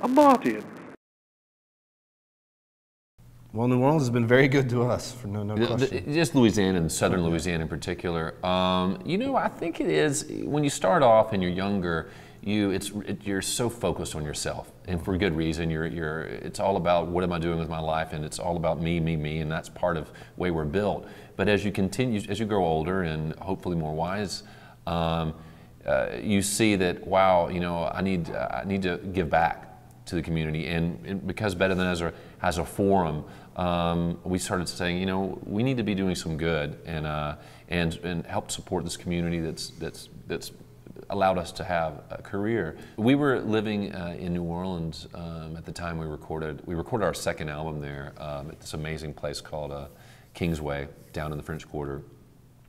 a Martin. Well, New Orleans has been very good to us, for no question. Just Louisiana and southern Louisiana in particular. You know, I think it is, when you start off and you're younger, you're so focused on yourself, and for good reason. It's all about what am I doing with my life, and it's all about me, and that's part of the way we're built. But as you grow older and hopefully more wise, you see that, wow, you know, I need to give back to the community, and because Better Than Ezra has a forum, we started saying, you know, we need to be doing some good and help support this community that's allowed us to have a career. We were living in New Orleans at the time we recorded our second album there at this amazing place called Kingsway down in the French Quarter.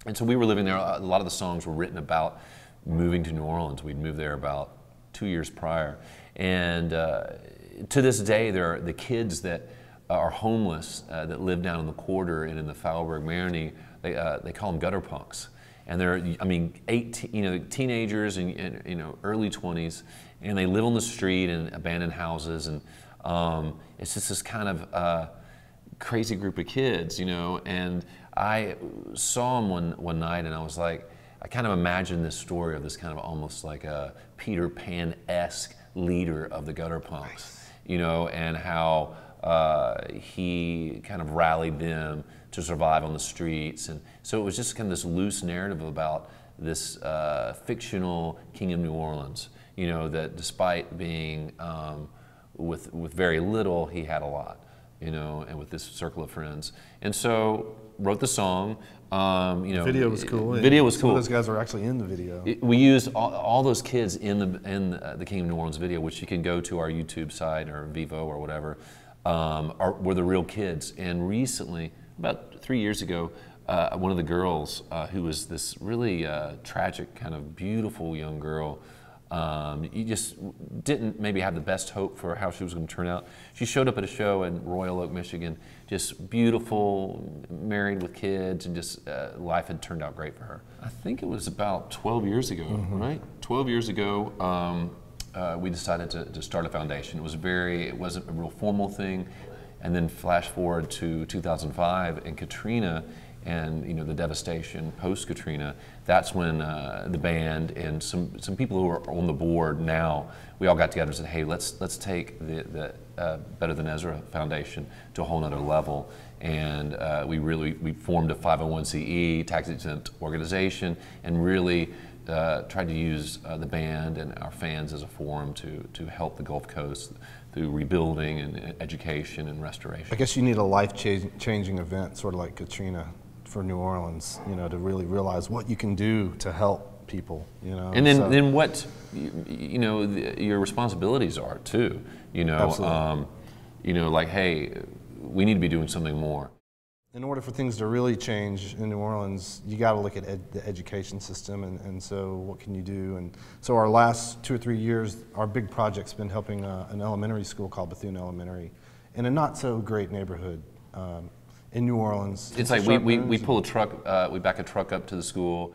And so we were living there. A lot of the songs were written about moving to New Orleans. We'd moved there about 2 years prior. And to this day, there are the kids that are homeless that live down in the Quarter and in the Faubourg Marigny. They call them gutter punks. And they're, I mean, teenagers and you know, early 20s, and they live on the street in abandoned houses, and it's just this kind of crazy group of kids, you know. And I saw them one night, and I was like, I kind of imagined this story of this kind of almost like a Peter Pan-esque leader of the gutter punks, you know, and how he kind of rallied them to survive on the streets. And so it was just kind of this loose narrative about this fictional king of New Orleans, you know, that despite being with very little, he had a lot, you know, and with this circle of friends. And so wrote the song. You know, the video was cool. Video was cool. Some of those guys were actually in the video. We used all those kids in the King of New Orleans video, which you can go to our YouTube site or Vivo or whatever, were the real kids. And recently, about 3 years ago, one of the girls, who was this really tragic, kind of beautiful young girl, you just didn't maybe have the best hope for how she was going to turn out. She showed up at a show in Royal Oak, Michigan, just beautiful, married with kids, and just life had turned out great for her. I think it was about 12 years ago, right? 12 years ago, we decided to start a foundation. It wasn't a real formal thing. And then flash forward to 2005 and Katrina, and you know, the devastation post Katrina. That's when the band and some people who are on the board now, we all got together and said, hey, let's take the Better Than Ezra Foundation to a whole nother level. And we formed a 501c tax-exempt organization, and really tried to use the band and our fans as a forum to help the Gulf Coast through rebuilding and education and restoration. I guess you need a life-changing event, sort of like Katrina, for New Orleans, you know, to really realize what you can do to help people, you know. And then what, you know, your responsibilities are too, you know. Absolutely. You know, like, hey, we need to be doing something more. In order for things to really change in New Orleans, you got to look at the education system, and so what can you do? And so our last 2 or 3 years, our big project's been helping an elementary school called Bethune Elementary in a not so great neighborhood in New Orleans. It's like we pull a truck, we back a truck up to the school,